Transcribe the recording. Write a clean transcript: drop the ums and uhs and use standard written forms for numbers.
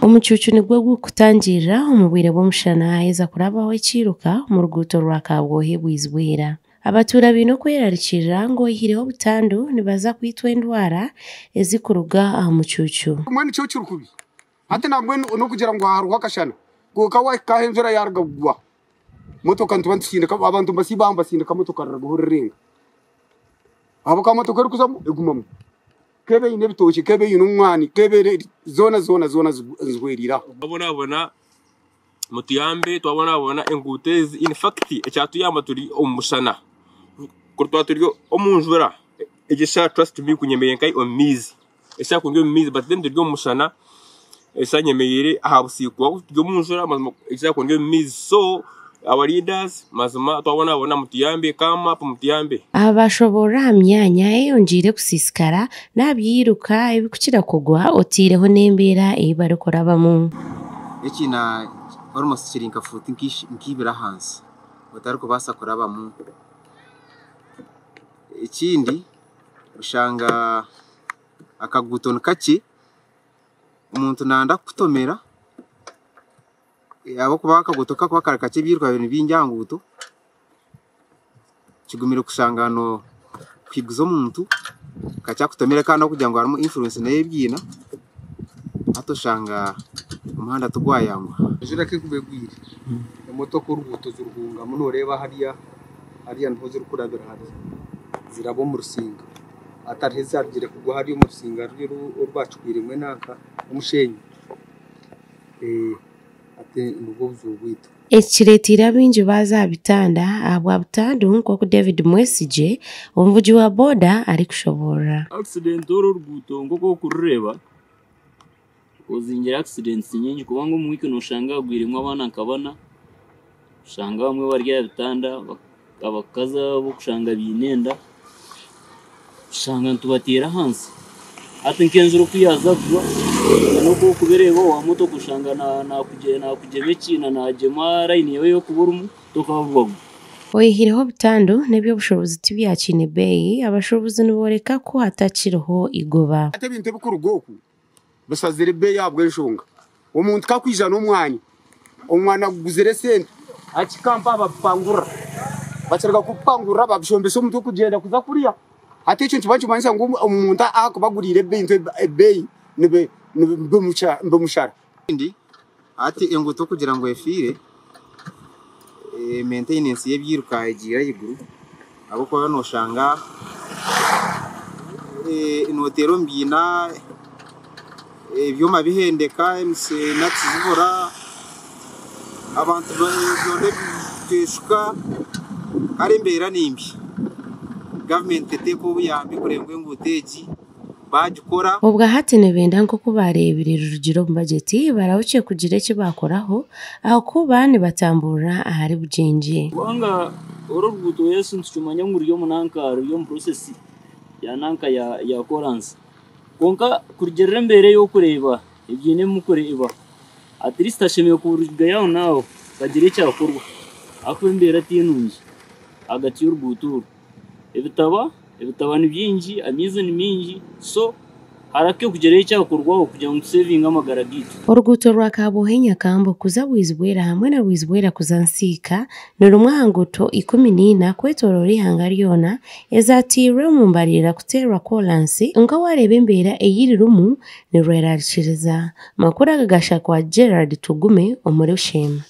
Omucucu nigwo gukutangirira omu bwire bw'omushana aheza kurabaho ekiruka mu ruguuto rwa Kabwohe bwizibwira. Abatura biine okwerarikirira ngu oihireho butandu nibaza kwitwa endwara ezikuruga aha mucucu. Mwene cyo kirukubi ate nabwo no kugira ngo haruha kashana kuka wa kahenzura yaragagwa motoka ntubantsinda abantu basibamba sinda kamotoka ragahurenga abo kamotoka rikuzamu egumamo kebe ine bitoki kebe ine umwani kebe zona zwerira abona mutiyambe twabona engutezi in fact ecyatuyamba turi omushana kurtwa turi omunjura egisha trust me kunyemeye kai omizi esha kunge omizi but then turi omushana esha nyemeyere ahabusikwa turi omunjura esha kunge omizi so our leaders mazima twabona mutiyambe kama pa mutiyambe abashobora hamyanya eyonjire kusisikara nabyiruka ebikukira kugwa otireho nembera ebarikora bamu ekina almost chirinka futi nkibira hansi bataruko basakora bamu ikindi ushanga akaguto kake umuntu nanda kutomera abo kuba akaguto kakwa karakake byirwa ibintu binjanguto kigumira kushangano kwiguzo umuntu kacha kutomera kandi kugira ngo harimo influence naye byina atoshanga umuhanda tugwayangwa jira kikubegwire moto ko rubuto zurunga muno reba hariya nto zirukurabira hariya zirabo mu rusinga atarheza argire kugwa hari mu rusinga rwacukwire mwe naka umushenyi ate nugo buzubwito ekiretira bingi bazabitanda abwa butandu nko ku David Mwesije omvuji wa boda ari kushobora accident rubuto ngoko kureba ozingira accidents nyingi kubango mu weekend ushanga gwirimo abana nkabana ushanga bamwe barya bitanda abakaza bo kushanga binenda ushanga ntubatira hansi ate nkenzuro kwiyaza vuba nuko kuberebo wa moto kushanga na kujemeki na jema line yo kuburumu tokavuga oihireho butandu nebyo bushobozi tibyakine bei abashobozi niboreka ko hatakiriho igoba ate binte bukurugoku basazire be yabwe nshunga umuntu kakwijana umwana guzere sente akikampa abapangura bacereka kupangura babishombese umuntu kugenda kuza kuriya ate ikintu kibantu manisa ngo umuntu akubagurire be into bei nibe mushara indi ati enguto kugira ngo efire maintenance yebyiruka igira yiguru abo ko no shanga inotero mbina ibyuma bihendeka natsivura abantu bone tweshuka ari imbera nimbi government teko buyambi kurengwe nguteji bajikora ubwa hatene benda nko kubarebirira urugiro mu budget barawuciye kugira icyo bakoraho aho kubane batambura ahari bujenje wanga urubuto Yesu ncumanya nguriyo munankaro yo process ya nanka ya Coranse konka kurgerera mbere yo kureba ibyine mukureba at least ashemiye kuburujga yaho nawo bagire cyakorwa ako mbere atinunje agati y'urubuto ibitaba ni byinji amize ni minji so harake kugereye cyakorwaho kugira ngo saving amagara gitu uruguto rwa Kabwohe Nyakambo kuza wizibwera hamwe na wizibwera kuzansika ni rumwanguto 14 kwetorori hangaryona ezatire mu mbarira kuterwa Coranse nga warebe mbera eyiri rumu ni rwerarikiriza makuru agagasha kwa Gerard Tugume omuri Ushema.